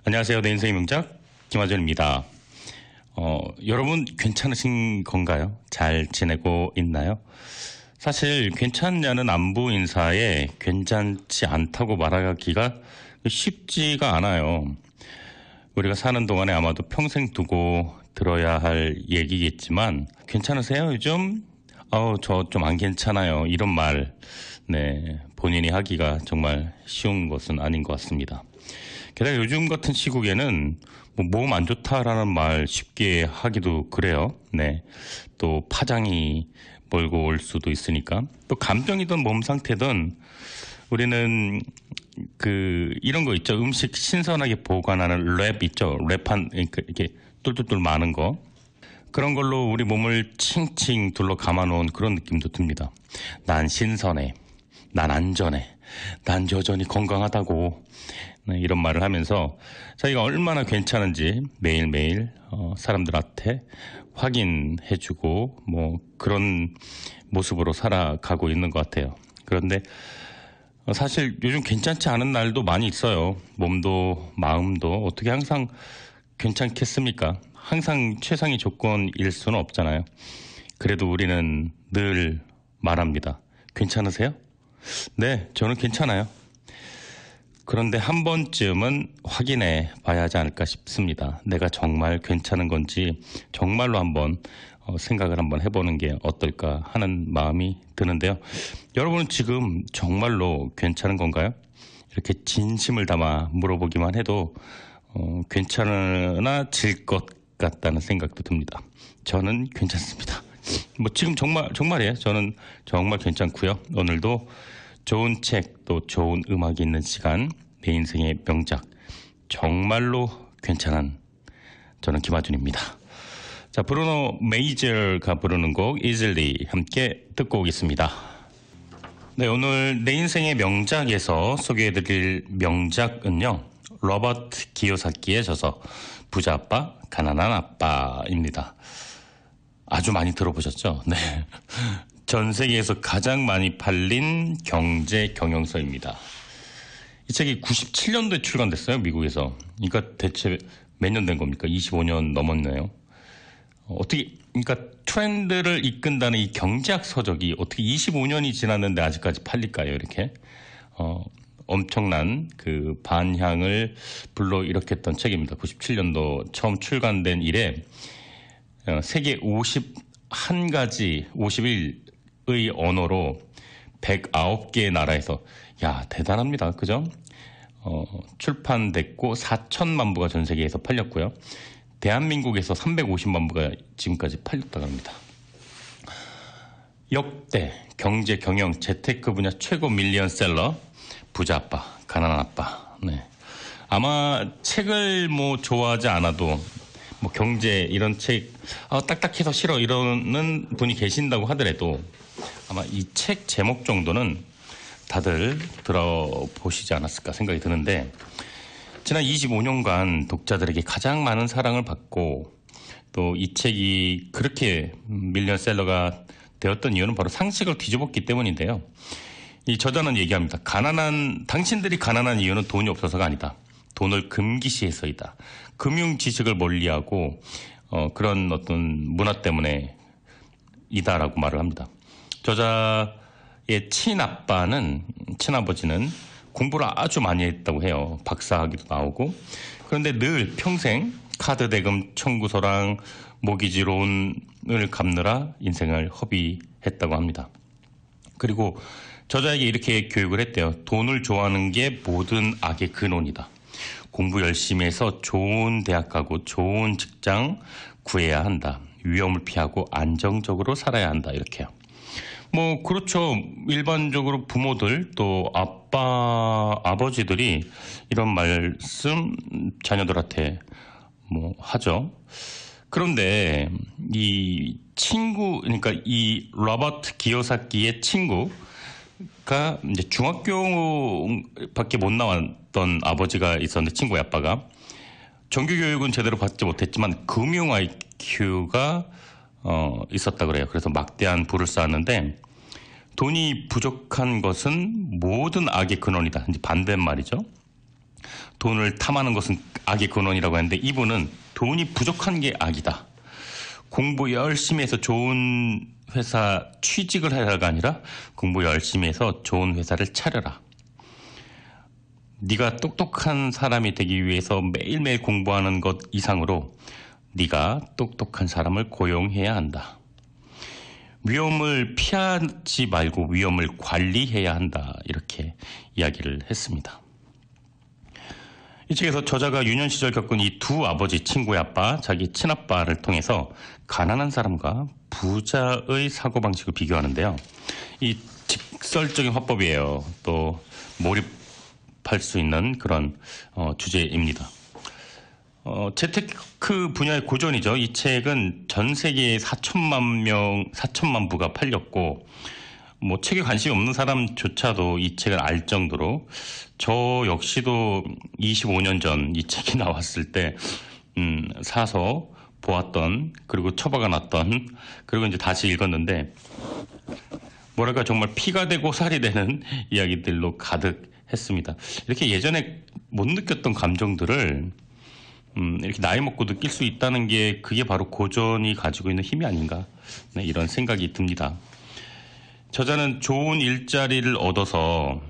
안녕하세요. 내 인생의 명작 김하준입니다. 여러분 괜찮으신 건가요? 잘 지내고 있나요? 사실 괜찮냐는 안부 인사에 괜찮지 않다고 말하기가 쉽지가 않아요. 우리가 사는 동안에 아마도 평생 두고 들어야 할 얘기겠지만 괜찮으세요? 요즘? 저 좀 안 괜찮아요. 이런 말 본인이 하기가 정말 쉬운 것은 아닌 것 같습니다. 게다가 요즘 같은 시국에는 몸 안 좋다라는 말 쉽게 하기도 그래요. 또 파장이 몰고 올 수도 있으니까. 또 감정이든 몸 상태든 우리는 이런 거 있죠. 음식 신선하게 보관하는 랩 있죠. 랩한 이렇게 똘똘똘 많은 거. 그런 걸로 우리 몸을 칭칭 둘러 감아놓은 그런 느낌도 듭니다. 난 신선해. 난 안전해. 난 여전히 건강하다고. 이런 말을 하면서 자기가 얼마나 괜찮은지 매일매일 사람들한테 확인해주고 그런 모습으로 살아가고 있는 것 같아요. 그런데 사실 요즘 괜찮지 않은 날도 많이 있어요. 몸도 마음도 어떻게 항상 괜찮겠습니까? 항상 최상의 조건일 수는 없잖아요. 그래도 우리는 늘 말합니다. 괜찮으세요? 네, 저는 괜찮아요. 그런데 한 번쯤은 확인해 봐야 하지 않을까 싶습니다. 내가 정말 괜찮은 건지 정말로 한번 생각을 한번 해보는 게 어떨까 하는 마음이 드는데요. 여러분은 지금 정말로 괜찮은 건가요? 이렇게 진심을 담아 물어보기만 해도 괜찮으질 것 같다는 생각도 듭니다. 저는 괜찮습니다. 지금 정말이에요. 저는 정말 괜찮고요. 오늘도 좋은 책, 또 좋은 음악이 있는 시간, 내 인생의 명작, 정말로 괜찮은 저는 김하준입니다. 자, 브루노 메이저가 부르는 곡 Easily 함께 듣고 오겠습니다. 네, 오늘 내 인생의 명작에서 소개해드릴 명작은요, 로버트 기요사키의 저서 부자 아빠, 가난한 아빠입니다. 아주 많이 들어보셨죠? 네. 전 세계에서 가장 많이 팔린 경제 경영서입니다. 이 책이 97년도에 출간됐어요, 미국에서. 그러니까 대체 몇 년 된 겁니까? 25년 넘었네요. 그러니까 트렌드를 이끈다는 이 경제학 서적이 어떻게 25년이 지났는데 아직까지 팔릴까요, 이렇게? 엄청난 반향을 불러일으켰던 책입니다. 97년도 처음 출간된 이래 세계 51가지, 51의 언어로 109개의 나라에서, 대단합니다. 그죠? 출판됐고 4천만 부가 전 세계에서 팔렸고요. 대한민국에서 350만 부가 지금까지 팔렸다고 합니다. 역대 경제 경영 재테크 분야 최고 밀리언셀러 부자 아빠, 가난한 아빠. 아마 책을 좋아하지 않아도 경제 이런 책 딱딱해서 싫어 이러는 분이 계신다고 하더라도 아마 이 책 제목 정도는 다들 들어보시지 않았을까 생각이 드는데, 지난 25년간 독자들에게 가장 많은 사랑을 받고 또 이 책이 그렇게 밀리언셀러가 되었던 이유는 바로 상식을 뒤집었기 때문인데요. 이 저자는 얘기합니다. 당신들이 가난한 이유는 돈이 없어서가 아니다. 돈을 금기시해서이다. 금융 지식을 멀리하고 그런 어떤 문화 때문에 이다라고 말을 합니다. 저자의 친아버지는 공부를 아주 많이 했다고 해요. 박사학위도 나오고. 그런데 늘 평생 카드 대금 청구서랑 모기지 론을 갚느라 인생을 허비했다고 합니다. 그리고 저자에게 이렇게 교육을 했대요. 돈을 좋아하는 게 모든 악의 근원이다. 공부 열심히 해서 좋은 대학 가고 좋은 직장 구해야 한다. 위험을 피하고 안정적으로 살아야 한다. 이렇게요. 그렇죠. 일반적으로 부모들 또 아버지들이 이런 말씀 자녀들한테 하죠. 그런데 그러니까 이 로버트 기요사키의 친구가 이제 중학교밖에 못 나왔던 아버지가 있었는데, 친구의 아빠가 정규 교육은 제대로 받지 못했지만 금융 IQ가 있었다 그래요. 그래서 막대한 부를 쌓았는데, 돈이 부족한 것은 모든 악의 근원이다. 이제 반대말이죠. 돈을 탐하는 것은 악의 근원이라고 하는데 이분은 돈이 부족한 게 악이다. 공부 열심히 해서 좋은 회사 취직을 하라가 아니라 공부 열심히 해서 좋은 회사를 차려라. 네가 똑똑한 사람이 되기 위해서 매일매일 공부하는 것 이상으로 네가 똑똑한 사람을 고용해야 한다. 위험을 피하지 말고 위험을 관리해야 한다. 이렇게 이야기를 했습니다. 이 책에서 저자가 유년 시절 겪은 이 두 아버지, 친구의 아빠, 자기 친아빠를 통해서 가난한 사람과 부자의 사고방식을 비교하는데요. 이 직설적인 화법이에요. 또 몰입할 수 있는 그런 주제입니다. 재테크 분야의 고전이죠. 이 책은 전 세계에 4천만 부가 팔렸고 뭐 책에 관심이 없는 사람조차도 이 책을 알 정도로 저 역시도 25년 전 이 책이 나왔을 때 사서 보았던 그리고 처박아 놨던 그리고 이제 다시 읽었는데 뭐랄까 정말 피가 되고 살이 되는 이야기들로 가득했습니다. 이렇게 예전에 못 느꼈던 감정들을 이렇게 나이 먹고 느낄 수 있다는 게 그게 바로 고전이 가지고 있는 힘이 아닌가 이런 생각이 듭니다. 저자는 좋은 일자리를 얻어서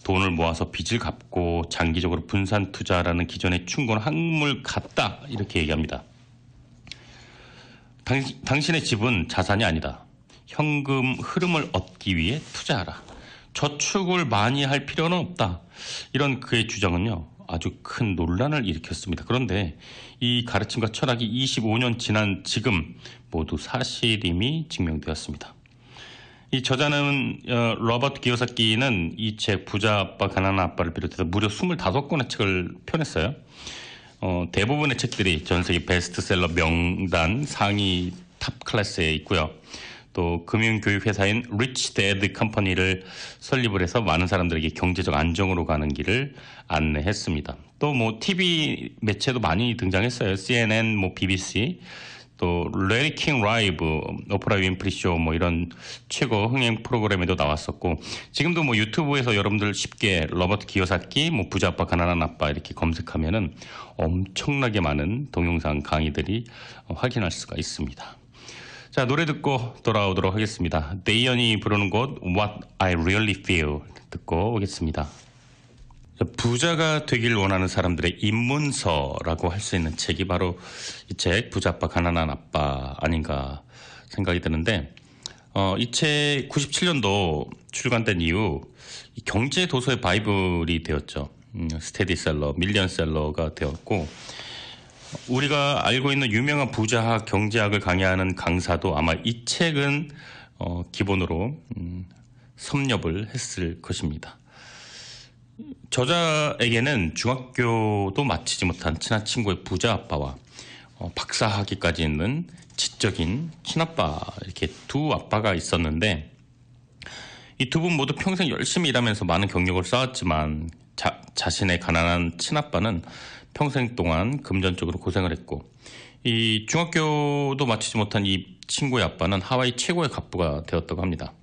돈을 모아서 빚을 갚고 장기적으로 분산 투자라는 기존의 충고는 한물 같다 이렇게 얘기합니다. 당신의 집은 자산이 아니다. 현금 흐름을 얻기 위해 투자하라. 저축을 많이 할 필요는 없다. 이런 그의 주장은요. 아주 큰 논란을 일으켰습니다. 그런데 이 가르침과 철학이 25년 지난 지금 모두 사실임이 증명되었습니다. 이 저자는 로버트 기요사키는 이 책 부자 아빠 가난한 아빠를 비롯해서 무려 25권의 책을 펴냈어요. 대부분의 책들이 전 세계 베스트셀러 명단 상위 탑 클래스에 있고요. 또 금융교육회사인 리치 데드 컴퍼니를 설립을 해서 많은 사람들에게 경제적 안정으로 가는 길을 안내했습니다. 또 뭐 TV 매체도 많이 등장했어요. CNN, 뭐 BBC, 또 레리 킹 라이브, 오프라 윈프리 쇼 뭐 이런 최고 흥행 프로그램에도 나왔었고 지금도 뭐 유튜브에서 여러분들 쉽게 로버트 기요사키, 뭐 부자 아빠 가난한 아빠 이렇게 검색하면은 엄청나게 많은 동영상 강의들이 확인할 수가 있습니다. 자, 노래 듣고 돌아오도록 하겠습니다. 데이언이 부르는 곳 What I Really Feel 듣고 오겠습니다. 부자가 되길 원하는 사람들의 입문서라고 할 수 있는 책이 바로 이 책 부자 아빠 가난한 아빠 아닌가 생각이 드는데 이 책 97년도 출간된 이후 경제 도서의 바이블이 되었죠. 스테디셀러, 밀리언셀러가 되었고 우리가 알고 있는 유명한 부자학, 경제학을 강의하는 강사도 아마 이 책은 기본으로 섭렵을 했을 것입니다. 저자에게는 중학교도 마치지 못한 친한 친구의 부자 아빠와 박사학위까지 있는 지적인 친아빠 이렇게 두 아빠가 있었는데 이 두 분 모두 평생 열심히 일하면서 많은 경력을 쌓았지만 자신의 가난한 친아빠는 평생 동안 금전적으로 고생을 했고 이 중학교도 마치지 못한 이 친구의 아빠는 하와이 최고의 갑부가 되었다고 합니다.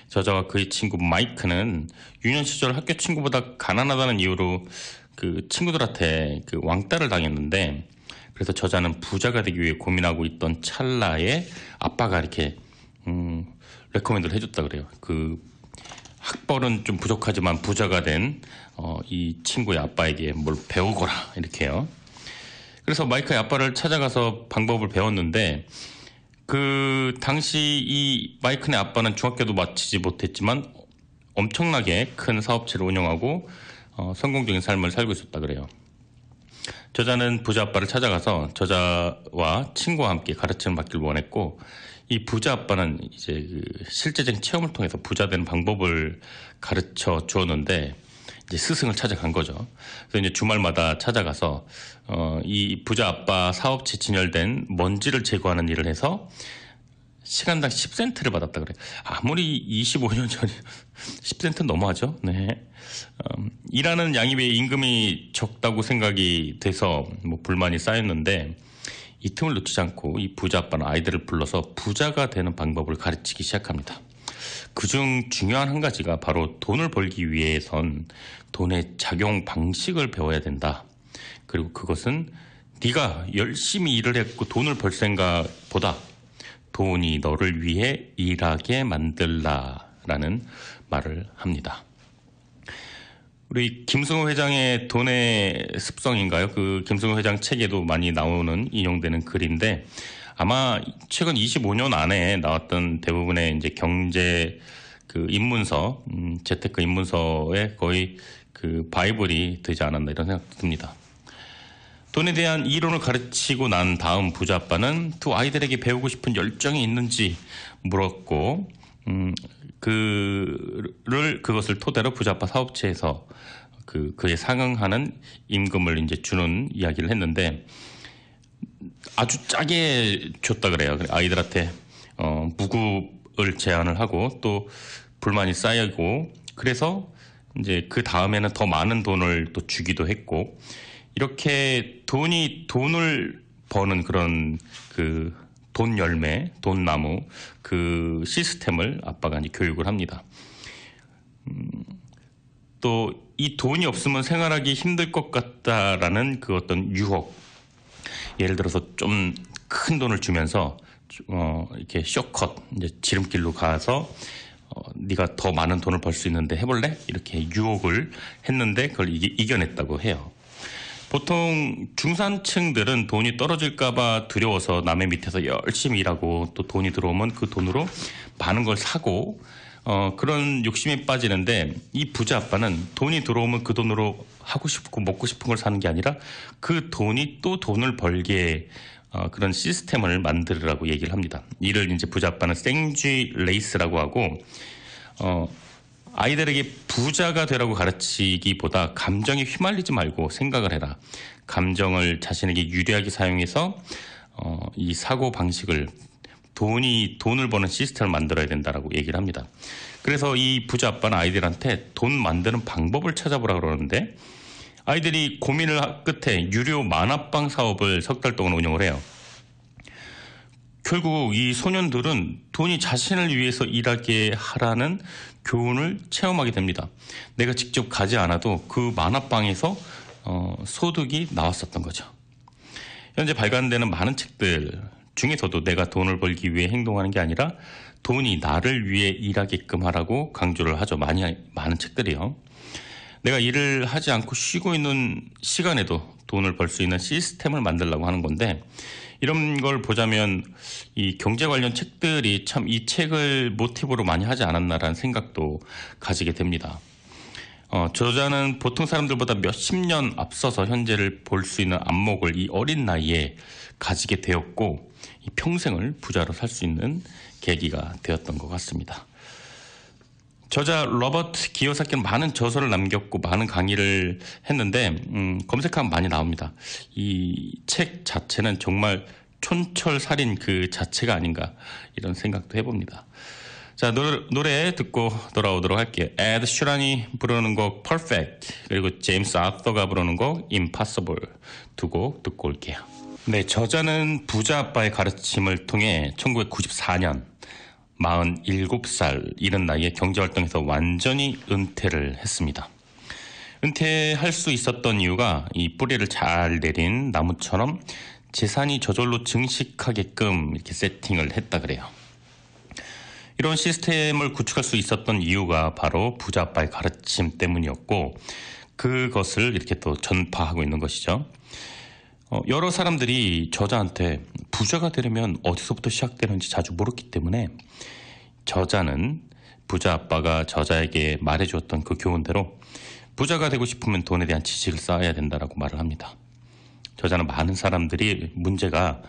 저자와 그의 친구 마이크는 유년 시절 학교 친구보다 가난하다는 이유로 그 친구들한테 그 왕따를 당했는데 그래서 저자는 부자가 되기 위해 고민하고 있던 찰나에 아빠가 이렇게 레코멘드를 해줬다 그래요. 그 학벌은 좀 부족하지만 부자가 된 이 친구의 아빠에게 뭘 배우거라 이렇게요. 그래서 마이크의 아빠를 찾아가서 방법을 배웠는데 그 당시 이 마이크의 아빠는 중학교도 마치지 못했지만 엄청나게 큰 사업체를 운영하고 성공적인 삶을 살고 있었다 그래요. 저자는 부자 아빠를 찾아가서 저자와 친구와 함께 가르침을 받기를 원했고 이 부자 아빠는 이제 그 실제적인 체험을 통해서 부자 되는 방법을 가르쳐 주었는데 이제 스승을 찾아간 거죠. 그래서 이제 주말마다 찾아가서 이 부자 아빠 사업체 진열된 먼지를 제거하는 일을 해서 시간당 10센트를 받았다 그래. 아무리 25년 전이 10센트 너무하죠. 네. 일하는 양에 비해 임금이 적다고 생각이 돼서 뭐 불만이 쌓였는데 이 틈을 놓치지 않고 이 부자 아빠는 아이들을 불러서 부자가 되는 방법을 가르치기 시작합니다. 그중 중요한 한 가지가 바로 돈을 벌기 위해선 돈의 작용 방식을 배워야 된다. 그리고 그것은 네가 열심히 일을 했고 돈을 벌 생각보다 돈이 너를 위해 일하게 만들라라는 말을 합니다. 우리 김승호 회장의 돈의 습성인가요? 그 김승호 회장 책에도 많이 나오는 인용되는 글인데 아마 최근 25년 안에 나왔던 대부분의 이제 경제 그 입문서, 재테크 입문서에 거의 그 바이블이 되지 않았나 이런 생각도 듭니다. 돈에 대한 이론을 가르치고 난 다음 부자 아빠는 두 아이들에게 배우고 싶은 열정이 있는지 물었고, 그것을 토대로 부자 아빠 사업체에서 그에 상응하는 임금을 이제 주는 이야기를 했는데 아주 짜게 줬다 그래요. 아이들한테 무급을 제한을 하고 또 불만이 쌓이고 그래서 이제 그 다음에는 더 많은 돈을 또 주기도 했고 이렇게 돈을 버는 그런 그 돈 열매, 돈 나무 그 시스템을 아빠가 이제 교육을 합니다. 또 이 돈이 없으면 생활하기 힘들 것 같다라는 그 어떤 유혹, 예를 들어서 좀 큰 돈을 주면서 이렇게 쇼컷 이제 지름길로 가서 네가 더 많은 돈을 벌 수 있는데 해볼래? 이렇게 유혹을 했는데 그걸 이겨냈다고 해요. 보통 중산층들은 돈이 떨어질까봐 두려워서 남의 밑에서 열심히 일하고 또 돈이 들어오면 그 돈으로 많은 걸 사고 그런 욕심에 빠지는데 이 부자 아빠는 돈이 들어오면 그 돈으로 하고 싶고 먹고 싶은 걸 사는 게 아니라 그 돈이 또 돈을 벌게 그런 시스템을 만들으라고 얘기를 합니다. 이를 이제 부자 아빠는 생쥐 레이스라고 하고 아이들에게 부자가 되라고 가르치기보다 감정에 휘말리지 말고 생각을 해라. 감정을 자신에게 유리하게 사용해서 이 사고 방식을 돈을 버는 시스템을 만들어야 된다라고 얘기를 합니다. 그래서 이 부자 아빠는 아이들한테 돈 만드는 방법을 찾아보라 그러는데 아이들이 고민을 끝에 유료 만화방 사업을 석 달 동안 운영을 해요. 결국 이 소년들은 돈이 자신을 위해서 일하게 하라는 교훈을 체험하게 됩니다. 내가 직접 가지 않아도 그 만화방에서 소득이 나왔었던 거죠. 현재 발간되는 많은 책들 중에서도 내가 돈을 벌기 위해 행동하는 게 아니라 돈이 나를 위해 일하게끔 하라고 강조를 하죠. 많은 책들이요. 내가 일을 하지 않고 쉬고 있는 시간에도 돈을 벌 수 있는 시스템을 만들려고 하는 건데 이런 걸 보자면 이 경제 관련 책들이 참 이 책을 모티브로 많이 하지 않았나라는 생각도 가지게 됩니다. 저자는 보통 사람들보다 몇십 년 앞서서 현재를 볼 수 있는 안목을 이 어린 나이에 가지게 되었고 이 평생을 부자로 살 수 있는 계기가 되었던 것 같습니다. 저자 로버트 기요사키는 많은 저서를 남겼고 많은 강의를 했는데 검색하면 많이 나옵니다. 이 책 자체는 정말 촌철살인 그 자체가 아닌가 이런 생각도 해봅니다. 자, 노래 듣고 돌아오도록 할게요. 에드 슈란이 부르는 곡 Perfect 그리고 제임스 아서가 부르는 곡 Impossible 두 곡 듣고 올게요. 네, 저자는 부자 아빠의 가르침을 통해 1994년 47살 이른 나이에 경제활동에서 완전히 은퇴를 했습니다. 은퇴할 수 있었던 이유가 이 뿌리를 잘 내린 나무처럼 재산이 저절로 증식하게끔 이렇게 세팅을 했다 그래요. 이런 시스템을 구축할 수 있었던 이유가 바로 부자 아빠의 가르침 때문이었고 그것을 이렇게 또 전파하고 있는 것이죠. 여러 사람들이 저자한테 부자가 되려면 어디서부터 시작되는지 자주 물었기 때문에 저자는 부자 아빠가 저자에게 말해주었던 그 교훈대로 부자가 되고 싶으면 돈에 대한 지식을 쌓아야 된다라고 말을 합니다. 저자는 많은 사람들이 문제가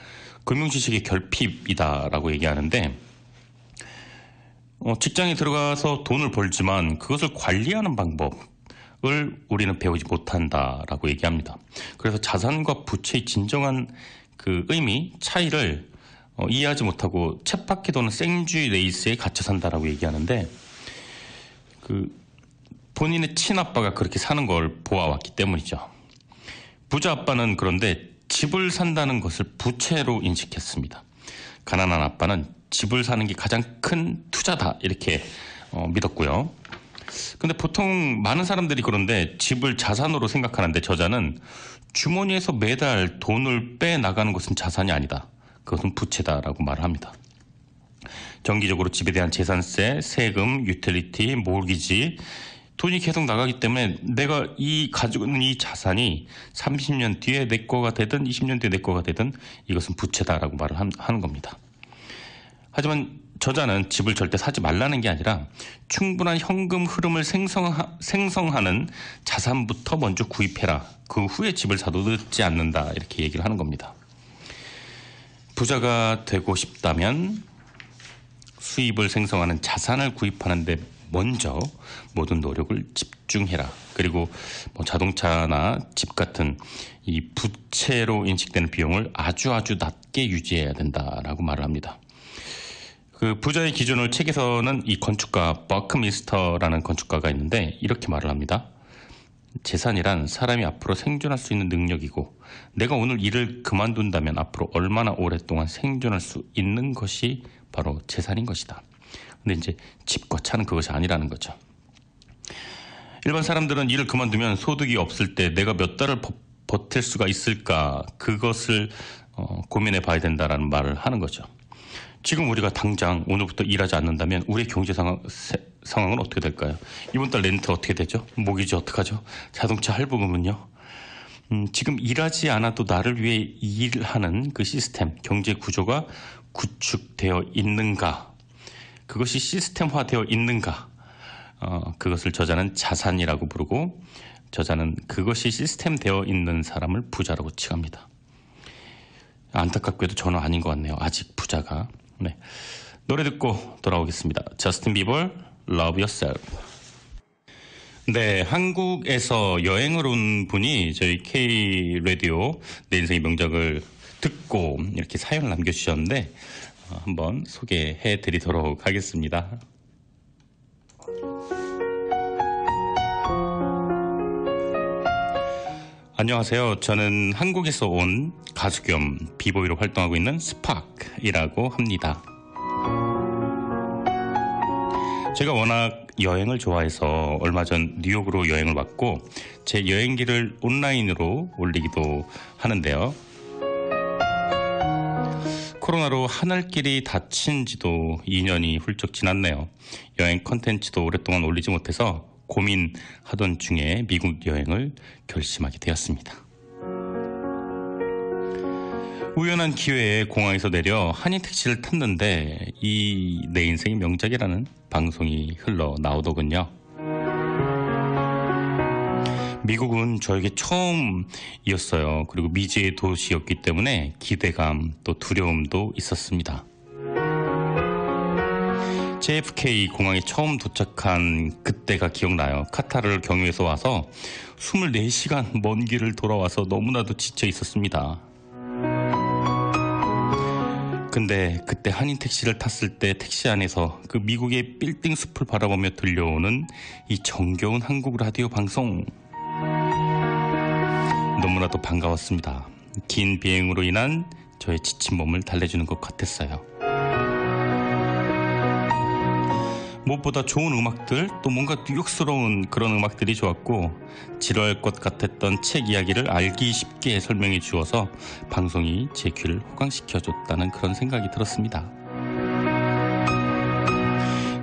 금융지식의 결핍이다라고 얘기하는데 직장에 들어가서 돈을 벌지만 그것을 관리하는 방법을 우리는 배우지 못한다라고 얘기합니다. 그래서 자산과 부채의 진정한 그 의미, 차이를 이해하지 못하고 쳇바퀴 도는 생쥐 레이스에 갇혀 산다라고 얘기하는데 본인의 친아빠가 그렇게 사는 걸 보아왔기 때문이죠. 부자 아빠는 그런데 집을 산다는 것을 부채로 인식했습니다. 가난한 아빠는 집을 사는 게 가장 큰 투자다 이렇게 믿었고요. 근데 보통 많은 사람들이 그런데 집을 자산으로 생각하는데 저자는 주머니에서 매달 돈을 빼나가는 것은 자산이 아니다. 그것은 부채다라고 말을 합니다. 정기적으로 집에 대한 재산세, 세금, 유틸리티, 몰기지 돈이 계속 나가기 때문에 내가 가지고 있는 이 자산이 30년 뒤에 내 거가 되든 20년 뒤에 내 거가 되든 이것은 부채다라고 말을 하는 겁니다. 하지만 저자는 집을 절대 사지 말라는 게 아니라 충분한 현금 흐름을 생성하는 자산부터 먼저 구입해라. 그 후에 집을 사도 늦지 않는다. 이렇게 얘기를 하는 겁니다. 부자가 되고 싶다면 수입을 생성하는 자산을 구입하는데 먼저 모든 노력을 집중해라. 그리고 자동차나 집 같은 이 부채로 인식되는 비용을 아주 낮게 유지해야 된다라고 말을 합니다. 그 부자의 기준을 책에서는 이 건축가 버크미스터라는 건축가가 있는데 이렇게 말을 합니다. 재산이란 사람이 앞으로 생존할 수 있는 능력이고 내가 오늘 일을 그만둔다면 앞으로 얼마나 오랫동안 생존할 수 있는 것이 바로 재산인 것이다. 근데 이제 집과 차는 그것이 아니라는 거죠. 일반 사람들은 일을 그만두면 소득이 없을 때 내가 몇 달을 버틸 수가 있을까 그것을 고민해 봐야 된다라는 말을 하는 거죠. 지금 우리가 당장 오늘부터 일하지 않는다면 우리의 경제 상황은 어떻게 될까요? 이번 달 렌트 어떻게 되죠? 모기지 어떡하죠? 자동차 할부금은요? 지금 일하지 않아도 나를 위해 일하는 그 시스템, 경제 구조가 구축되어 있는가? 그것이 시스템화되어 있는가? 그것을 저자는 자산이라고 부르고 저자는 그것이 시스템되어 있는 사람을 부자라고 칭합니다. 안타깝게도 저는 아닌 것 같네요. 아직 부자가. 네. 노래 듣고 돌아오겠습니다. 저스틴 비버, Love Yourself. 네, 한국에서 여행을 온 분이 저희 K-라디오 내 인생의 명작을 듣고 이렇게 사연을 남겨주셨는데 한번 소개해 드리도록 하겠습니다. 안녕하세요. 저는 한국에서 온 가수 겸 비보이로 활동하고 있는 스팍이라고 합니다. 제가 워낙 여행을 좋아해서 얼마 전 뉴욕으로 여행을 왔고 제 여행기를 온라인으로 올리기도 하는데요. 코로나로 하늘길이 닫힌 지도 2년이 훌쩍 지났네요. 여행 컨텐츠도 오랫동안 올리지 못해서 고민하던 중에 미국 여행을 결심하게 되었습니다. 우연한 기회에 공항에서 내려 한인 택시를 탔는데 이 내 인생의 명작이라는 방송이 흘러 나오더군요. 미국은 저에게 처음이었어요. 그리고 미지의 도시였기 때문에 기대감 또 두려움도 있었습니다. JFK 공항에 처음 도착한 그때가 기억나요. 카타르를 경유해서 와서 24시간 먼 길을 돌아와서 너무나도 지쳐 있었습니다. 근데 그때 한인 택시를 탔을 때 택시 안에서 그 미국의 빌딩 숲을 바라보며 들려오는 이 정겨운 한국 라디오 방송 너무나도 반가웠습니다. 긴 비행으로 인한 저의 지친 몸을 달래주는 것 같았어요. 무엇보다 좋은 음악들 또 뭔가 뉴욕스러운 그런 음악들이 좋았고 지루할 것 같았던 책 이야기를 알기 쉽게 설명해 주어서 방송이 제 귀를 호강시켜줬다는 그런 생각이 들었습니다.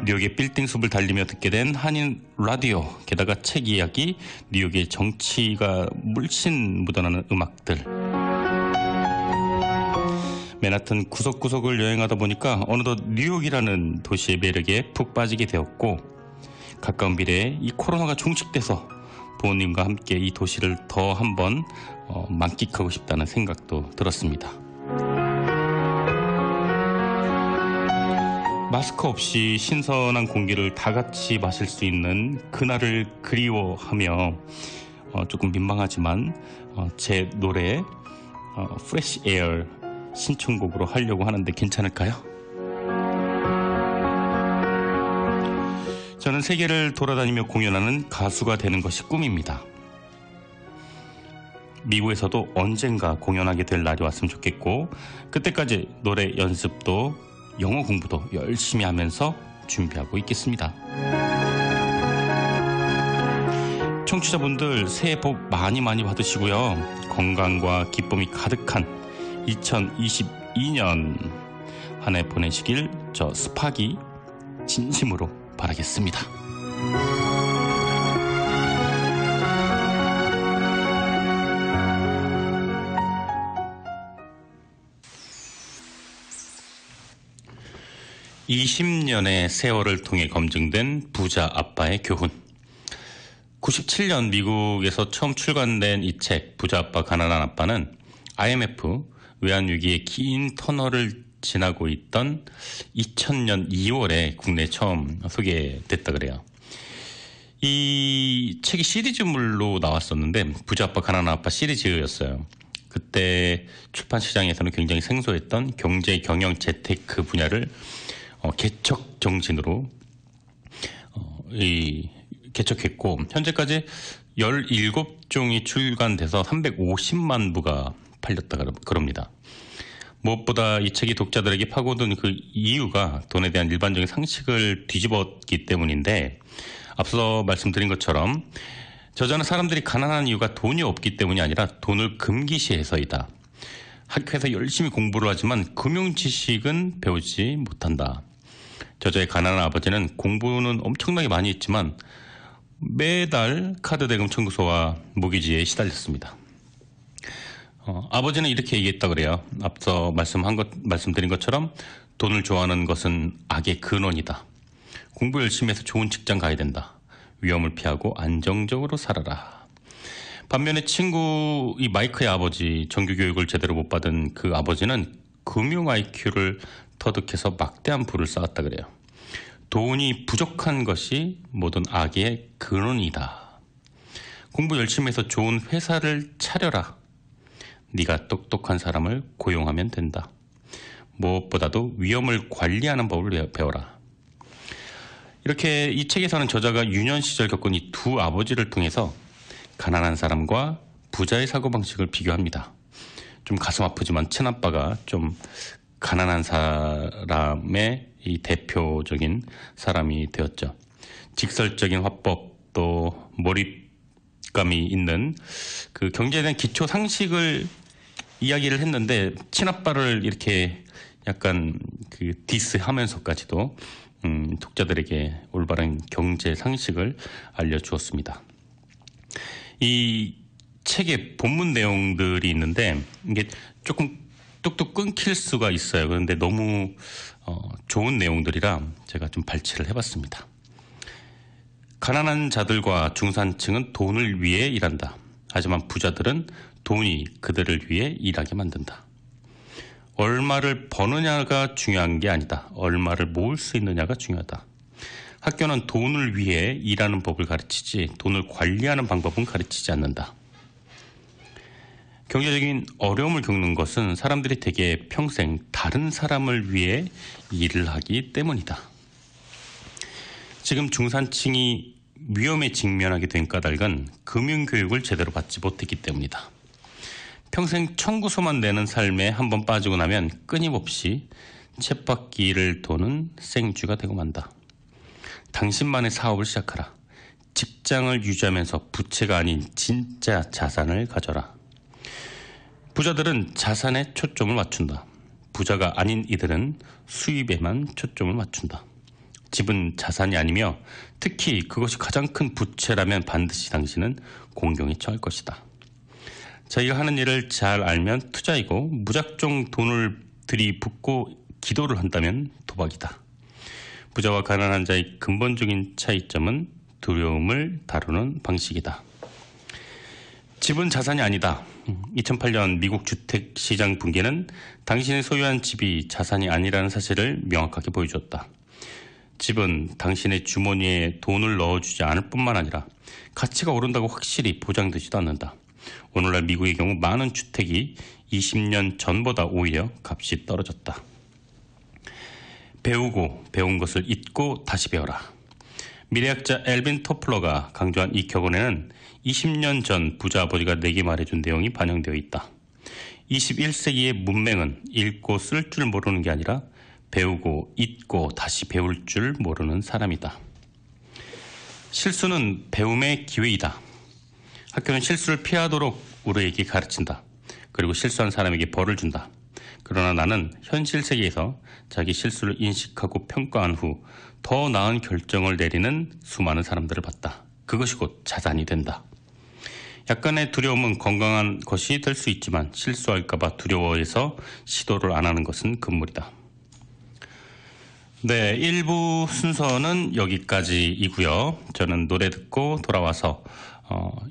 뉴욕의 빌딩 숲을 달리며 듣게 된 한인 라디오 게다가 책 이야기 뉴욕의 정치가 물씬 묻어나는 음악들 맨하튼 구석구석을 여행하다 보니까 어느덧 뉴욕이라는 도시의 매력에 푹 빠지게 되었고 가까운 미래에 이 코로나가 종식돼서 부모님과 함께 이 도시를 더 한번 만끽하고 싶다는 생각도 들었습니다. 마스크 없이 신선한 공기를 다 같이 마실 수 있는 그날을 그리워하며 조금 민망하지만 제 노래 Fresh Air 신청곡으로 하려고 하는데 괜찮을까요? 저는 세계를 돌아다니며 공연하는 가수가 되는 것이 꿈입니다. 미국에서도 언젠가 공연하게 될 날이 왔으면 좋겠고, 그때까지 노래 연습도 영어 공부도 열심히 하면서 준비하고 있겠습니다. 청취자분들 새해 복 많이 받으시고요. 건강과 기쁨이 가득한 2022년 한 해 보내시길 저 스파기 진심으로 바라겠습니다. (20년의) 세월을 통해 검증된 부자 아빠의 교훈. 97년 미국에서 처음 출간된 이 책 부자 아빠 가난한 아빠는 IMF 외환위기의 긴 터널을 지나고 있던 2000년 2월에 국내에 처음 소개됐다 그래요. 이 책이 시리즈물로 나왔었는데 부자 아빠 가난한 아빠 시리즈였어요. 그때 출판 시장에서는 굉장히 생소했던 경제 경영 재테크 분야를 개척 정신으로 개척했고, 현재까지 17종이 출간돼서 350만 부가 팔렸다 그럽니다. 무엇보다 이 책이 독자들에게 파고든 그 이유가 돈에 대한 일반적인 상식을 뒤집었기 때문인데, 앞서 말씀드린 것처럼 저자는 사람들이 가난한 이유가 돈이 없기 때문이 아니라 돈을 금기시해서이다. 학교에서 열심히 공부를 하지만 금융 지식은 배우지 못한다. 저자의 가난한 아버지는 공부는 엄청나게 많이 했지만 매달 카드 대금 청구서와 모기지에 시달렸습니다. 아버지는 이렇게 얘기했다 그래요. 앞서 말씀드린 것처럼 돈을 좋아하는 것은 악의 근원이다. 공부 열심히 해서 좋은 직장 가야 된다. 위험을 피하고 안정적으로 살아라. 반면에 친구 이 마이크의 아버지, 정규 교육을 제대로 못 받은 그 아버지는 금융 IQ를 터득해서 막대한 부를 쌓았다 그래요. 돈이 부족한 것이 모든 악의 근원이다. 공부 열심히 해서 좋은 회사를 차려라. 네가 똑똑한 사람을 고용하면 된다. 무엇보다도 위험을 관리하는 법을 배워라. 이렇게 이 책에서는 저자가 유년 시절 겪은 이 두 아버지를 통해서 가난한 사람과 부자의 사고방식을 비교합니다. 좀 가슴 아프지만 친아빠가 좀 가난한 사람의 이 대표적인 사람이 되었죠. 직설적인 화법, 또 몰입감이 있는 그 경제에 대한 기초 상식을 이야기를 했는데, 친아빠를 이렇게 약간 그 디스하면서까지도 독자들에게 올바른 경제 상식을 알려주었습니다. 이 책의 본문 내용들이 있는데 이게 조금 뚝뚝 끊길 수가 있어요. 그런데 너무 좋은 내용들이라 제가 좀 발췌를 해봤습니다. 가난한 자들과 중산층은 돈을 위해 일한다. 하지만 부자들은 돈이 그들을 위해 일하게 만든다. 얼마를 버느냐가 중요한 게 아니다. 얼마를 모을 수 있느냐가 중요하다. 학교는 돈을 위해 일하는 법을 가르치지 돈을 관리하는 방법은 가르치지 않는다. 경제적인 어려움을 겪는 것은 사람들이 대개 평생 다른 사람을 위해 일을 하기 때문이다. 지금 중산층이 위험에 직면하게 된 까닭은 금융교육을 제대로 받지 못했기 때문이다. 평생 청구서만 내는 삶에 한번 빠지고 나면 끊임없이 쳇바퀴를 도는 생쥐가 되고 만다. 당신만의 사업을 시작하라. 직장을 유지하면서 부채가 아닌 진짜 자산을 가져라. 부자들은 자산에 초점을 맞춘다. 부자가 아닌 이들은 수입에만 초점을 맞춘다. 집은 자산이 아니며 특히 그것이 가장 큰 부채라면 반드시 당신은 공경에 처할 것이다. 자기가 하는 일을 잘 알면 투자이고 무작정 돈을 들이붓고 기도를 한다면 도박이다. 부자와 가난한 자의 근본적인 차이점은 두려움을 다루는 방식이다. 집은 자산이 아니다. 2008년 미국 주택시장 붕괴는 당신이 소유한 집이 자산이 아니라는 사실을 명확하게 보여주었다. 집은 당신의 주머니에 돈을 넣어주지 않을 뿐만 아니라 가치가 오른다고 확실히 보장되지도 않는다. 오늘날 미국의 경우 많은 주택이 20년 전보다 오히려 값이 떨어졌다. 배우고 배운 것을 잊고 다시 배워라. 미래학자 엘빈 토플러가 강조한 이 격언에는 20년 전 부자 아버지가 내게 말해준 내용이 반영되어 있다. 21세기의 문맹은 읽고 쓸 줄 모르는 게 아니라 배우고 잊고 다시 배울 줄 모르는 사람이다. 실수는 배움의 기회이다. 학교는 실수를 피하도록 우리에게 가르친다. 그리고 실수한 사람에게 벌을 준다. 그러나 나는 현실 세계에서 자기 실수를 인식하고 평가한 후 더 나은 결정을 내리는 수많은 사람들을 봤다. 그것이 곧 자산이 된다. 약간의 두려움은 건강한 것이 될 수 있지만 실수할까봐 두려워해서 시도를 안 하는 것은 금물이다. 네, 1부 순서는 여기까지이고요. 저는 노래 듣고 돌아와서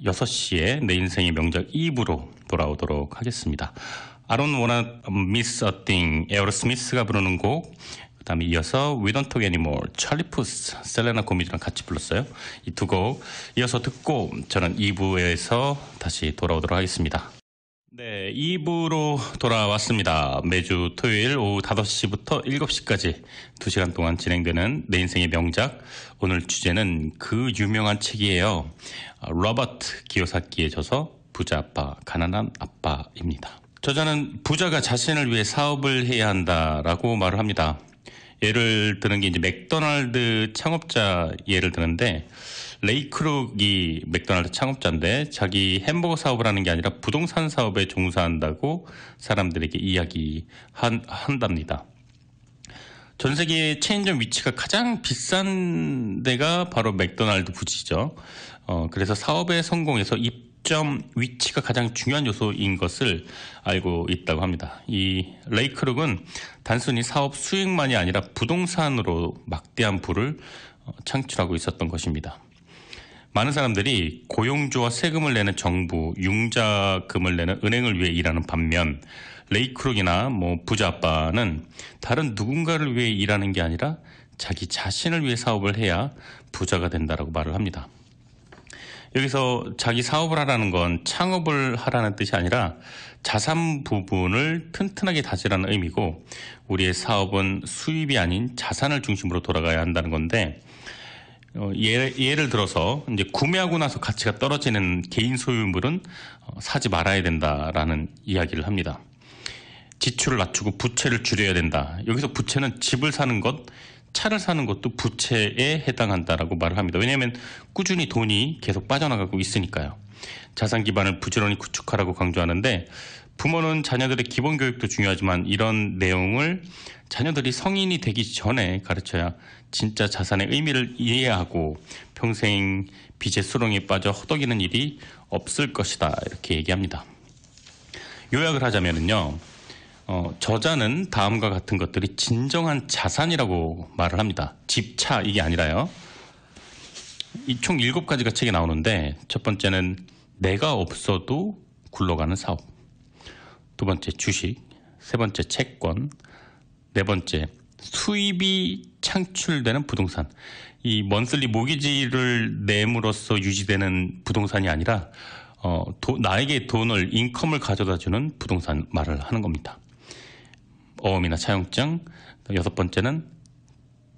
6시에 내 인생의 명작 2부로 돌아오도록 하겠습니다. I don't wanna miss a thing, 에어로스미스가 부르는 곡, 그 다음에 이어서 We Don't Talk Anymore, 찰리 푸스, 셀레나 고미즈랑 같이 불렀어요. 이 두 곡 이어서 듣고 저는 2부에서 다시 돌아오도록 하겠습니다. 네, 2부로 돌아왔습니다. 매주 토요일 오후 5시부터 7시까지 2시간 동안 진행되는 내 인생의 명작. 오늘 주제는 그 유명한 책이에요. 로버트 기요사키의 저서 부자 아빠, 가난한 아빠입니다. 저자는 부자가 자신을 위해 사업을 해야 한다라고 말을 합니다. 예를 드는 게 이제 맥도날드 창업자 예를 드는데, 레이 크룩이 맥도날드 창업자인데 자기 햄버거 사업을 하는 게 아니라 부동산 사업에 종사한다고 사람들에게 이야기한답니다. 전 세계 체인점 위치가 가장 비싼 데가 바로 맥도날드 부지죠. 그래서 사업의 성공에서 입점 위치가 가장 중요한 요소인 것을 알고 있다고 합니다. 이 레이 크룩은 단순히 사업 수익만이 아니라 부동산으로 막대한 부를 창출하고 있었던 것입니다. 많은 사람들이 고용주와 세금을 내는 정부, 융자금을 내는 은행을 위해 일하는 반면 레이 크룩이나 부자 아빠는 다른 누군가를 위해 일하는 게 아니라 자기 자신을 위해 사업을 해야 부자가 된다라고 말을 합니다. 여기서 자기 사업을 하라는 건 창업을 하라는 뜻이 아니라 자산 부분을 튼튼하게 다지라는 의미고, 우리의 사업은 수입이 아닌 자산을 중심으로 돌아가야 한다는 건데, 예를 들어서 이제 구매하고 나서 가치가 떨어지는 개인 소유물은 사지 말아야 된다라는 이야기를 합니다. 지출을 낮추고 부채를 줄여야 된다. 여기서 부채는 집을 사는 것, 차를 사는 것도 부채에 해당한다라고 말을 합니다. 왜냐하면 꾸준히 돈이 계속 빠져나가고 있으니까요. 자산 기반을 부지런히 구축하라고 강조하는데, 부모는 자녀들의 기본 교육도 중요하지만 이런 내용을 자녀들이 성인이 되기 전에 가르쳐야 진짜 자산의 의미를 이해하고 평생 빚의 수렁에 빠져 허덕이는 일이 없을 것이다, 이렇게 얘기합니다. 요약을 하자면요, 저자는 다음과 같은 것들이 진정한 자산이라고 말을 합니다. 집, 차 이게 아니라요. 이 총 7가지가 책에 나오는데, 첫 번째는 내가 없어도 굴러가는 사업, 두 번째 주식, 세 번째 채권, 네 번째 수입이 창출되는 부동산. 이 먼슬리 모기지를 내므로써 유지되는 부동산이 아니라 나에게 돈을, 인컴을 가져다주는 부동산 말을 하는 겁니다. 어음이나 차용증. 여섯 번째는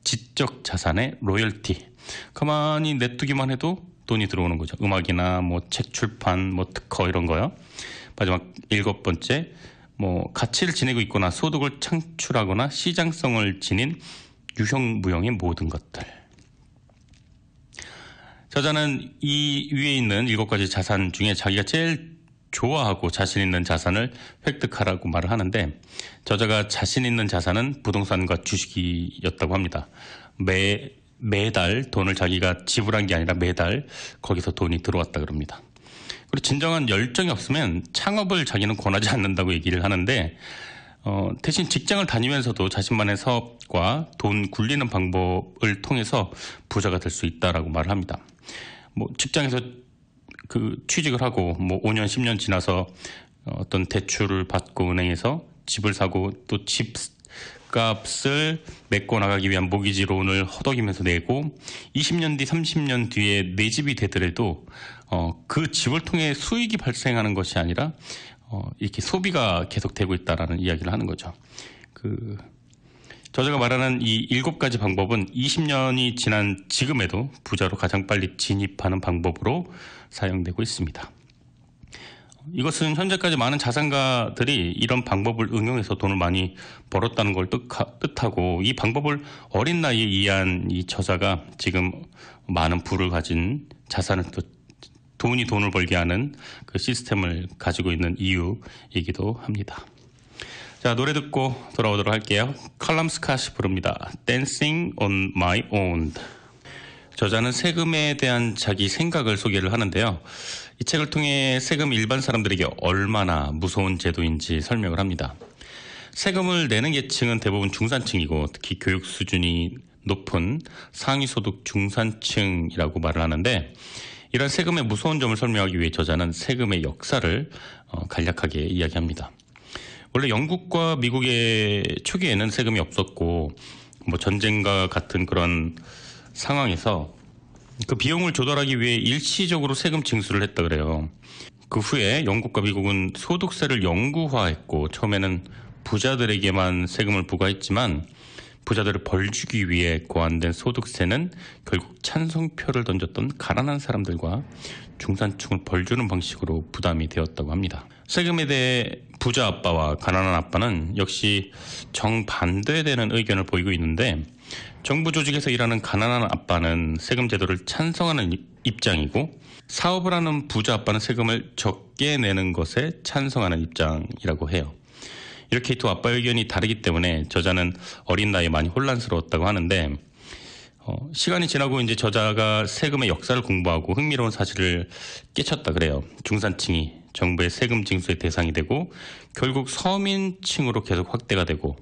지적 자산의 로열티. 가만히 냅두기만 해도 돈이 들어오는 거죠. 음악이나 책 출판, 특허 이런 거요. 마지막 7번째, 가치를 지니고 있거나 소득을 창출하거나 시장성을 지닌 유형무형의 모든 것들. 저자는 이 위에 있는 7가지 자산 중에 자기가 제일 좋아하고 자신 있는 자산을 획득하라고 말을 하는데, 저자가 자신 있는 자산은 부동산과 주식이었다고 합니다. 매달 돈을 자기가 지불한 게 아니라 매달 거기서 돈이 들어왔다 그럽니다. 그리고 진정한 열정이 없으면 창업을 자기는 권하지 않는다고 얘기를 하는데, 대신 직장을 다니면서도 자신만의 사업과 돈 굴리는 방법을 통해서 부자가 될 수 있다라고 말을 합니다. 직장에서 취직을 하고 5년, 10년 지나서 어떤 대출을 받고 은행에서 집을 사고 또 집값을 메꿔 나가기 위한 모기지 론을 허덕이면서 내고 20년 뒤, 30년 뒤에 내 집이 되더라도 그 집을 통해 수익이 발생하는 것이 아니라 이렇게 소비가 계속되고 있다라는 이야기를 하는 거죠. 저자가 말하는 이 7가지 방법은 20년이 지난 지금에도 부자로 가장 빨리 진입하는 방법으로 사용되고 있습니다. 이것은 현재까지 많은 자산가들이 이런 방법을 응용해서 돈을 많이 벌었다는 걸 뜻하고, 이 방법을 어린 나이에 이해한 이 저자가 지금 많은 부를 가진 자산을 돈을 벌게 하는 그 시스템을 가지고 있는 이유이기도 합니다. 자, 노래 듣고 돌아오도록 할게요. 칼럼 스캇이 부릅니다. Dancing on my own. 저자는 세금에 대한 자기 생각을 소개를 하는데요. 이 책을 통해 세금이 일반 사람들에게 얼마나 무서운 제도인지 설명을 합니다. 세금을 내는 계층은 대부분 중산층이고, 특히 교육 수준이 높은 상위소득 중산층이라고 말을 하는데, 이런 세금의 무서운 점을 설명하기 위해 저자는 세금의 역사를 간략하게 이야기합니다. 원래 영국과 미국의 초기에는 세금이 없었고, 전쟁과 같은 그런 상황에서 그 비용을 조달하기 위해 일시적으로 세금 징수를 했다 그래요. 그 후에 영국과 미국은 소득세를 영구화했고, 처음에는 부자들에게만 세금을 부과했지만 부자들을 벌주기 위해 고안된 소득세는 결국 찬성표를 던졌던 가난한 사람들과 중산층을 벌주는 방식으로 부담이 되었다고 합니다. 세금에 대해 부자 아빠와 가난한 아빠는 역시 정반대되는 의견을 보이고 있는데, 정부 조직에서 일하는 가난한 아빠는 세금 제도를 찬성하는 입장이고, 사업을 하는 부자 아빠는 세금을 적게 내는 것에 찬성하는 입장이라고 해요. 이렇게 두 아빠의 의견이 다르기 때문에 저자는 어린 나이에 많이 혼란스러웠다고 하는데, 시간이 지나고 이제 저자가 세금의 역사를 공부하고 흥미로운 사실을 깨쳤다 그래요. 중산층이 정부의 세금 징수의 대상이 되고, 결국 서민층으로 계속 확대가 되고,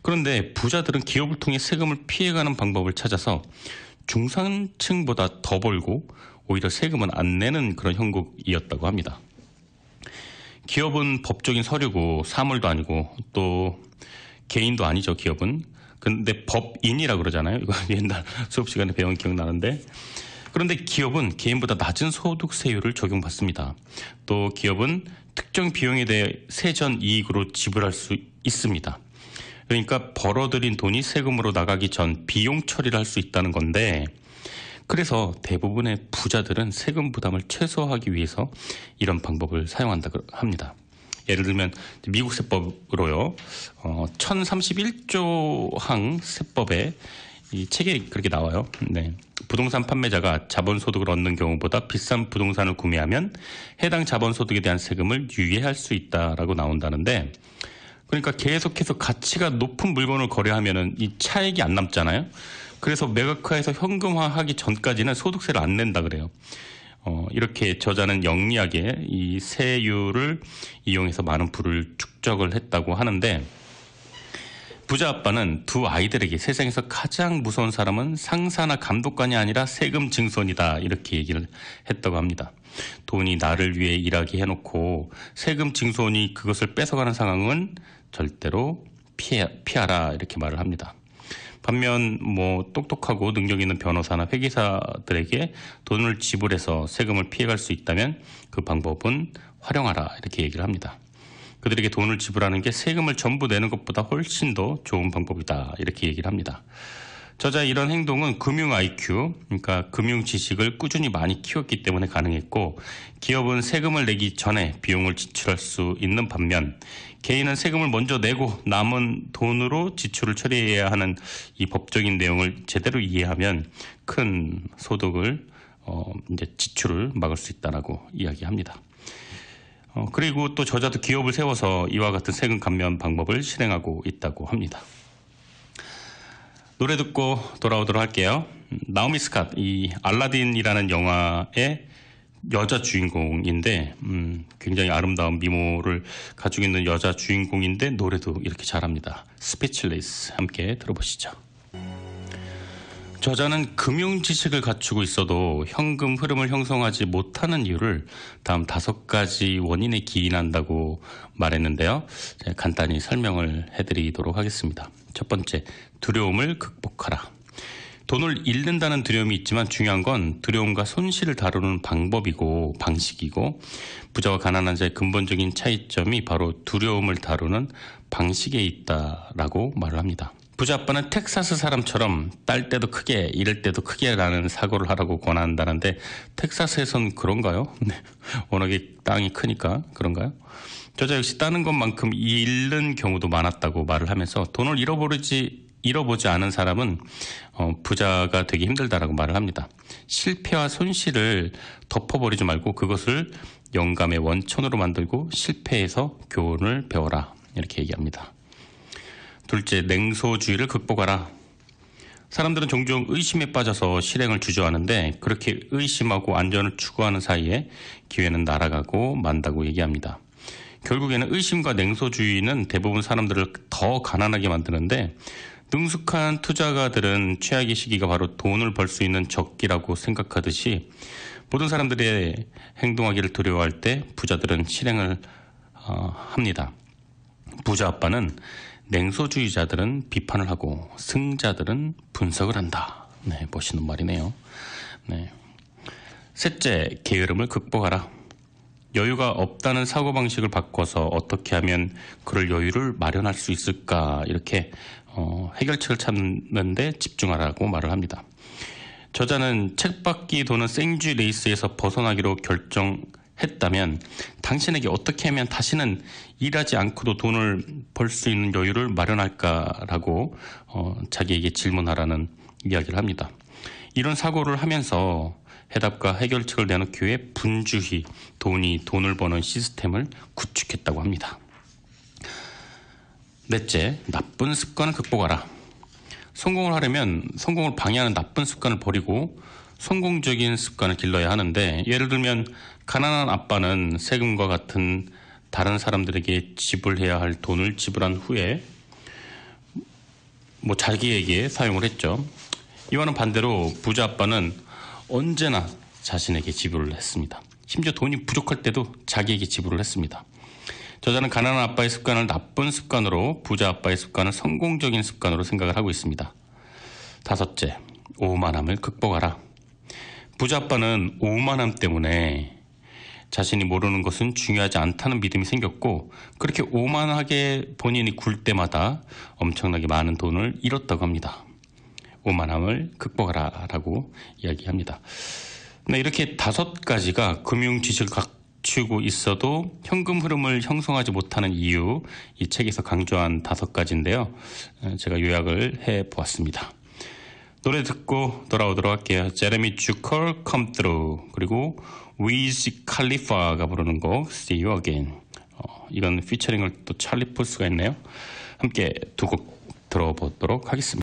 그런데 부자들은 기업을 통해 세금을 피해가는 방법을 찾아서 중산층보다 더 벌고 오히려 세금은 안 내는 그런 형국이었다고 합니다. 기업은 법적인 서류고 사물도 아니고 또 개인도 아니죠, 기업은. 근데 법인이라고 그러잖아요. 이거 옛날 수업 시간에 배운 기억나는데. 그런데 기업은 개인보다 낮은 소득세율을 적용받습니다. 또 기업은 특정 비용에 대해 세전 이익으로 지불할 수 있습니다. 그러니까 벌어들인 돈이 세금으로 나가기 전 비용 처리를 할 수 있다는 건데, 그래서 대부분의 부자들은 세금 부담을 최소화하기 위해서 이런 방법을 사용한다고 합니다. 예를 들면 미국 세법으로요, 1031조 항 세법에 이 책에 그렇게 나와요. 네. 부동산 판매자가 자본소득을 얻는 경우보다 비싼 부동산을 구매하면 해당 자본소득에 대한 세금을 유예할 수 있다라고 나온다는데, 그러니까 계속해서 가치가 높은 물건을 거래하면은 이 차익이 안 남잖아요. 그래서 매각화해서 현금화하기 전까지는 소득세를 안 낸다 그래요. 이렇게 저자는 영리하게 이 세율을 이용해서 많은 부를 축적을 했다고 하는데, 부자 아빠는 두 아이들에게 세상에서 가장 무서운 사람은 상사나 감독관이 아니라 세금 징수원이다, 이렇게 얘기를 했다고 합니다. 돈이 나를 위해 일하게 해놓고 세금 징수원이 그것을 뺏어가는 상황은 절대로 피하라, 이렇게 말을 합니다. 반면 똑똑하고 능력 있는 변호사나 회계사들에게 돈을 지불해서 세금을 피해갈 수 있다면 그 방법은 활용하라, 이렇게 얘기를 합니다. 그들에게 돈을 지불하는 게 세금을 전부 내는 것보다 훨씬 더 좋은 방법이다, 이렇게 얘기를 합니다. 저자의 이런 행동은 금융 IQ, 그러니까 금융 지식을 꾸준히 많이 키웠기 때문에 가능했고, 기업은 세금을 내기 전에 비용을 지출할 수 있는 반면 개인은 세금을 먼저 내고 남은 돈으로 지출을 처리해야 하는 이 법적인 내용을 제대로 이해하면 큰 소득을 이제 지출을 막을 수 있다라고 이야기합니다. 그리고 또 저자도 기업을 세워서 이와 같은 세금 감면 방법을 실행하고 있다고 합니다. 노래 듣고 돌아오도록 할게요. 나오미 스캇, 이 알라딘이라는 영화의 여자 주인공인데, 굉장히 아름다운 미모를 가지고 있는 여자 주인공인데 노래도 이렇게 잘합니다. 스피치리스 함께 들어보시죠. 저자는 금융 지식을 갖추고 있어도 현금 흐름을 형성하지 못하는 이유를 다음 5가지 원인에 기인한다고 말했는데요. 제가 간단히 설명을 해드리도록 하겠습니다. 첫 번째, 두려움을 극복하라. 돈을 잃는다는 두려움이 있지만 중요한 건 두려움과 손실을 다루는 방식이고, 부자와 가난한 자의 근본적인 차이점이 바로 두려움을 다루는 방식에 있다라고 말을 합니다. 부자 아빠는 텍사스 사람처럼 딸 때도 크게, 이럴 때도 크게 라는 사고를 하라고 권한다는데, 텍사스에선 그런가요? 네. 워낙에 땅이 크니까 그런가요? 저자 역시 따는 것만큼 잃는 경우도 많았다고 말을 하면서 돈을 잃어보지 않은 사람은 부자가 되기 힘들다라고 말을 합니다. 실패와 손실을 덮어버리지 말고 그것을 영감의 원천으로 만들고 실패에서 교훈을 배워라. 이렇게 얘기합니다. 둘째, 냉소주의를 극복하라. 사람들은 종종 의심에 빠져서 실행을 주저하는데 그렇게 의심하고 안전을 추구하는 사이에 기회는 날아가고 만다고 얘기합니다. 결국에는 의심과 냉소주의는 대부분 사람들을 더 가난하게 만드는데 능숙한 투자가들은 최악의 시기가 바로 돈을 벌 수 있는 적기라고 생각하듯이 모든 사람들의 행동하기를 두려워할 때 부자들은 실행을 합니다. 부자 아빠는 냉소주의자들은 비판을 하고 승자들은 분석을 한다. 네, 멋있는 말이네요. 네. 셋째, 게으름을 극복하라. 여유가 없다는 사고방식을 바꿔서 어떻게 하면 그럴 여유를 마련할 수 있을까 이렇게 해결책을 찾는데 집중하라고 말을 합니다. 저자는 책받기 도는 생쥐 레이스에서 벗어나기로 결정했다면 당신에게 어떻게 하면 다시는 일하지 않고도 돈을 벌 수 있는 여유를 마련할까라고 자기에게 질문하라는 이야기를 합니다. 이런 사고를 하면서 해답과 해결책을 내놓기 위해 분주히 돈을 버는 시스템을 구축했다고 합니다. 넷째, 나쁜 습관을 극복하라. 성공을 하려면 성공을 방해하는 나쁜 습관을 버리고 성공적인 습관을 길러야 하는데, 예를 들면 가난한 아빠는 세금과 같은 다른 사람들에게 지불해야 할 돈을 지불한 후에 자기에게 사용을 했죠. 이와는 반대로 부자 아빠는 언제나 자신에게 지불을 했습니다. 심지어 돈이 부족할 때도 자기에게 지불을 했습니다. 저자는 가난한 아빠의 습관을 나쁜 습관으로, 부자 아빠의 습관을 성공적인 습관으로 생각을 하고 있습니다. 다섯째, 오만함을 극복하라. 부자 아빠는 오만함 때문에 자신이 모르는 것은 중요하지 않다는 믿음이 생겼고, 그렇게 오만하게 본인이 굴 때마다 엄청나게 많은 돈을 잃었다고 합니다. 오만함을 극복하라 라고 이야기합니다. 네, 이렇게 5가지가 금융 지식을 갖추고 있어도 현금 흐름을 형성하지 못하는 이유, 이 책에서 강조한 5가지인데요. 제가 요약을 해보았습니다. 노래 듣고 돌아오도록 할게요. 제레미 주컬 Come Through, 그리고 위즈 칼리파가 부르는 곡 See You Again. 이건 피처링을 또 찰리 푸스가 했네요. 함께 두 곡 들어보도록 하겠습니다.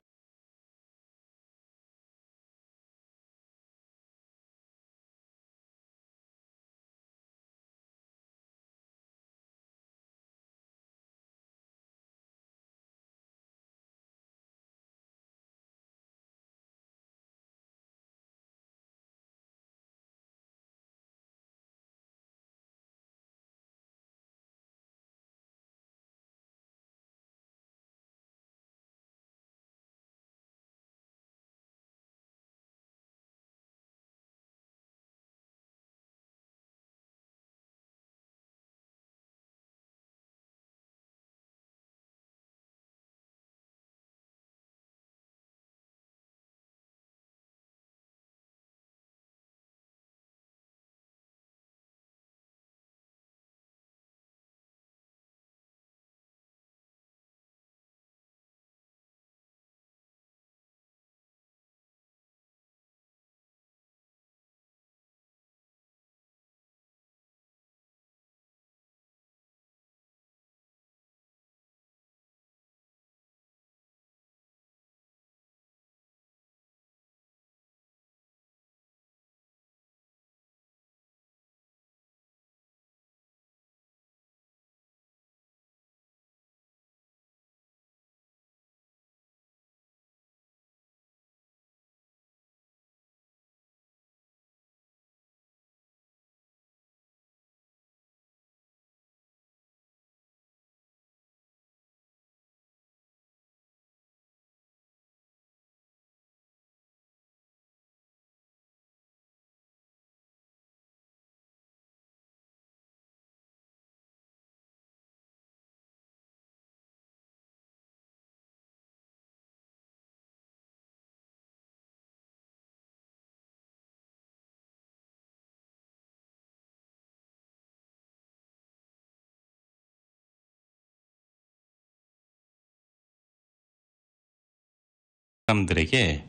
사람들에게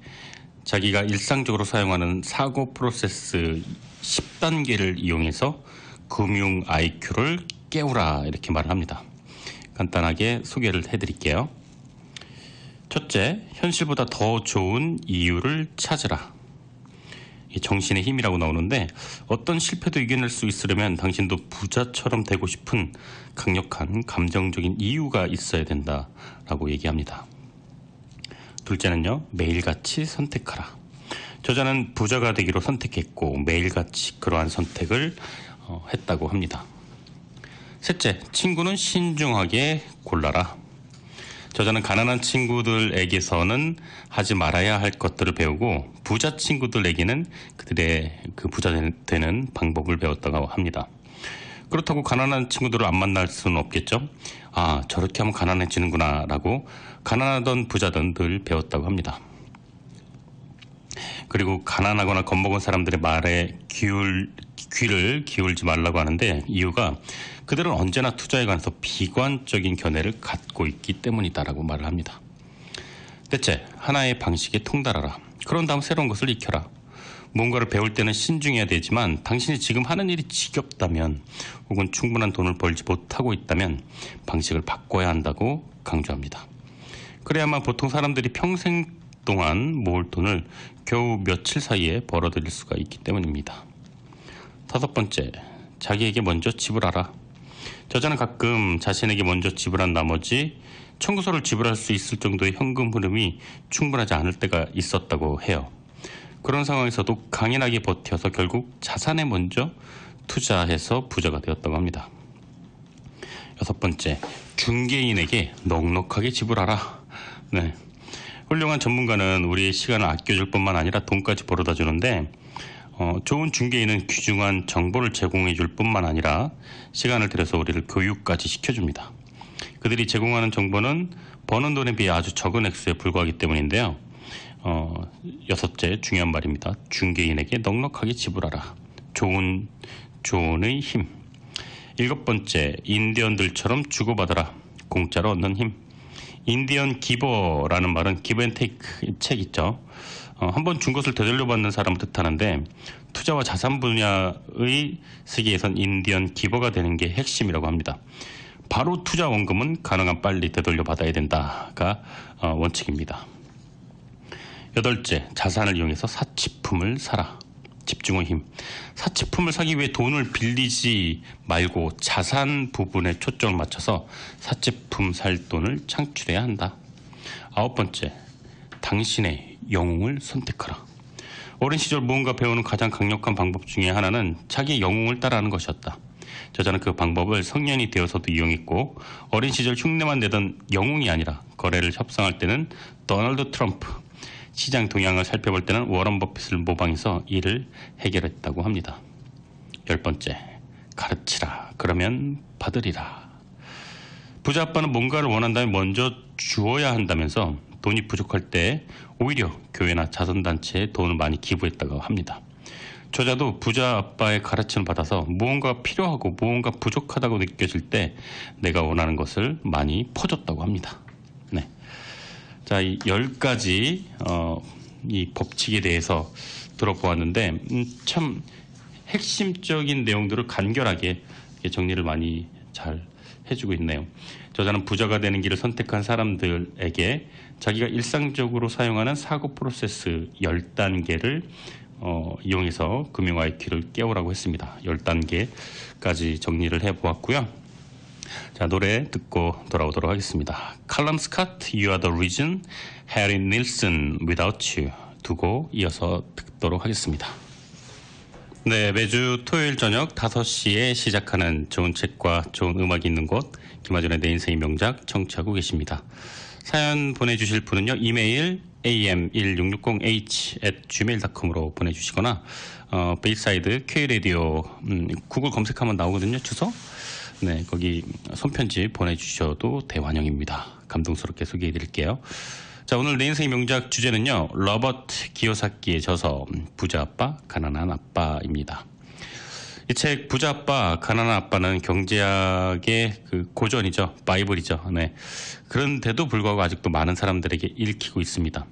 자기가 일상적으로 사용하는 사고 프로세스 10단계를 이용해서 금융 IQ를 깨우라 이렇게 말을 합니다. 간단하게 소개를 해드릴게요. 첫째, 현실보다 더 좋은 이유를 찾으라. 정신의 힘이라고 나오는데 어떤 실패도 이겨낼 수 있으려면 당신도 부자처럼 되고 싶은 강력한 감정적인 이유가 있어야 된다라고 얘기합니다. 둘째는요, 매일같이 선택하라. 저자는 부자가 되기로 선택했고 매일같이 그러한 선택을 했다고 합니다. 셋째, 친구는 신중하게 골라라. 저자는 가난한 친구들에게서는 하지 말아야 할 것들을 배우고 부자 친구들에게는 그들의 그 부자 되는 방법을 배웠다고 합니다. 그렇다고 가난한 친구들을 안 만날 수는 없겠죠. 아, 저렇게 하면 가난해지는구나 라고 가난하던 부자든 늘 배웠다고 합니다. 그리고 가난하거나 겁먹은 사람들의 말에 귀를 기울지 말라고 하는데 이유가 그들은 언제나 투자에 관해서 비관적인 견해를 갖고 있기 때문이다라고 말을 합니다. 넷째, 하나의 방식에 통달하라. 그런 다음 새로운 것을 익혀라. 뭔가를 배울 때는 신중해야 되지만 당신이 지금 하는 일이 지겹다면 혹은 충분한 돈을 벌지 못하고 있다면 방식을 바꿔야 한다고 강조합니다. 그래야만 보통 사람들이 평생 동안 모을 돈을 겨우 며칠 사이에 벌어들일 수가 있기 때문입니다. 다섯 번째, 자기에게 먼저 지불하라. 저자는 가끔 자신에게 먼저 지불한 나머지 청구서를 지불할 수 있을 정도의 현금 흐름이 충분하지 않을 때가 있었다고 해요. 그런 상황에서도 강인하게 버텨서 결국 자산에 먼저 투자해서 부자가 되었다고 합니다. 여섯 번째, 중개인에게 넉넉하게 지불하라. 네, 훌륭한 전문가는 우리의 시간을 아껴줄 뿐만 아니라 돈까지 벌어다 주는데 좋은 중개인은 귀중한 정보를 제공해 줄 뿐만 아니라 시간을 들여서 우리를 교육까지 시켜줍니다. 그들이 제공하는 정보는 버는 돈에 비해 아주 적은 액수에 불과하기 때문인데요. 여섯째 중요한 말입니다. 중개인에게 넉넉하게 지불하라. 좋은 조언의 힘. 일곱 번째, 인디언들처럼 주고받아라. 공짜로 얻는 힘. 인디언 기버라는 말은 기브 앤 테이크 책 있죠. 한번 준 것을 되돌려받는 사람을 뜻하는데 투자와 자산 분야의 세계에선 인디언 기버가 되는 게 핵심이라고 합니다. 바로 투자 원금은 가능한 빨리 되돌려받아야 된다가 원칙입니다. 여덟째, 자산을 이용해서 사치품을 사라. 집중의 힘. 사치품을 사기 위해 돈을 빌리지 말고 자산 부분에 초점을 맞춰서 사치품 살 돈을 창출해야 한다. 아홉 번째, 당신의 영웅을 선택하라. 어린 시절 무언가 배우는 가장 강력한 방법 중에 하나는 자기의 영웅을 따라하는 것이었다. 저자는 그 방법을 성년이 되어서도 이용했고 어린 시절 흉내만 내던 영웅이 아니라 거래를 협상할 때는 도널드 트럼프, 시장 동향을 살펴볼 때는 워런 버핏을 모방해서 이를 해결했다고 합니다. 열 번째, 가르치라. 그러면 받으리라. 부자 아빠는 뭔가를 원한다면 먼저 주어야 한다면서 돈이 부족할 때 오히려 교회나 자선단체에 돈을 많이 기부했다고 합니다. 저자도 부자 아빠의 가르침을 받아서 무언가 필요하고 무언가 부족하다고 느껴질 때 내가 원하는 것을 많이 퍼줬다고 합니다. 네. 자, 이 10가지 이 법칙에 대해서 들어보았는데 참 핵심적인 내용들을 간결하게 정리를 많이 잘 해주고 있네요. 저자는 부자가 되는 길을 선택한 사람들에게 자기가 일상적으로 사용하는 사고 프로세스 10단계를 이용해서 금융 IQ를 깨우라고 했습니다. 10단계까지 정리를 해보았고요. 자, 노래 듣고 돌아오도록 하겠습니다. 칼럼 스캇, You Are The Reason, 해리 닐슨, Without You 두고 이어서 듣도록 하겠습니다. 네, 매주 토요일 저녁 5시에 시작하는 좋은 책과 좋은 음악이 있는 곳 김하준의 내 인생의 명작 청취하고 계십니다. 사연 보내주실 분은요. 이메일 am1660h@gmail.com으로 보내주시거나 베이사이드 K라디오 구글 검색하면 나오거든요. 주소. 네, 거기 손편지 보내주셔도 대환영입니다. 감동스럽게 소개해드릴게요. 자, 오늘 내 인생의 명작 주제는요. 로버트 기요사키의 저서 부자 아빠, 가난한 아빠입니다. 이 책 부자 아빠, 가난한 아빠는 경제학의 그 고전이죠. 바이블이죠. 네. 그런데도 불구하고 아직도 많은 사람들에게 읽히고 있습니다.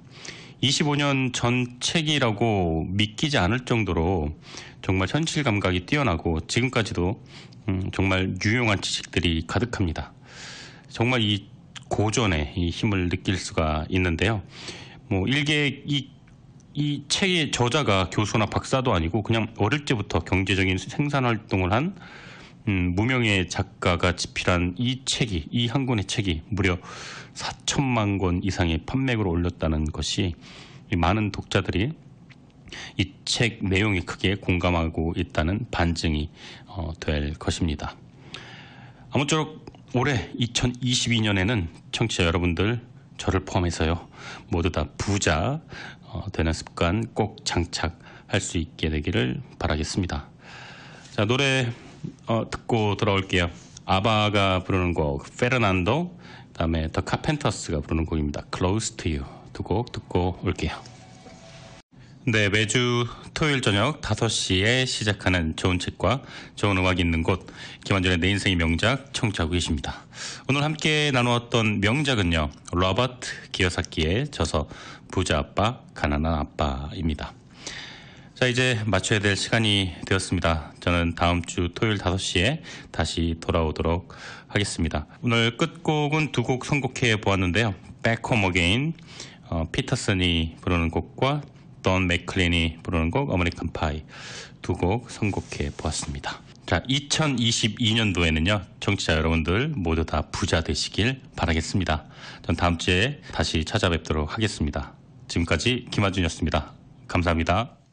25년 전 책이라고 믿기지 않을 정도로 정말 현실 감각이 뛰어나고 지금까지도 정말 유용한 지식들이 가득합니다. 정말 이 고전의 이 힘을 느낄 수가 있는데요. 일개 이 책의 저자가 교수나 박사도 아니고 그냥 어릴 때부터 경제적인 생산 활동을 한 무명의 작가가 집필한 이 한 권의 책이 무려 4천만 권 이상의 판매고를 올렸다는 것이 많은 독자들이 이 책 내용에 크게 공감하고 있다는 반증이 될 것입니다. 아무쪼록 올해 2022년에는 청취자 여러분들, 저를 포함해서요, 모두 다 부자 되는 습관 꼭 장착할 수 있게 되기를 바라겠습니다. 자, 노래 듣고 돌아올게요. 아바가 부르는 곡 페르난도, 그다음에 더 카펜터스가 부르는 곡입니다. Close to You. 두 곡 듣고 올게요. 네, 매주 토요일 저녁 5시에 시작하는 좋은 책과 좋은 음악이 있는 곳, 김환준의 내 인생의 명작 청취하고 계십니다. 오늘 함께 나누었던 명작은요, 로버트 기요사키의 저서 부자 아빠, 가난한 아빠입니다. 자, 이제 마쳐야 될 시간이 되었습니다. 저는 다음 주 토요일 5시에 다시 돌아오도록 하겠습니다. 오늘 끝곡은 두 곡 선곡해 보았는데요. Back Home Again, 피터슨이 부르는 곡과 돈 맥클린이 부르는 곡 아메리칸 파이, 두 곡 선곡해 보았습니다. 자, 2022년도에는요, 청취자 여러분들 모두 다 부자 되시길 바라겠습니다. 전 다음 주에 다시 찾아뵙도록 하겠습니다. 지금까지 김하준이었습니다. 감사합니다.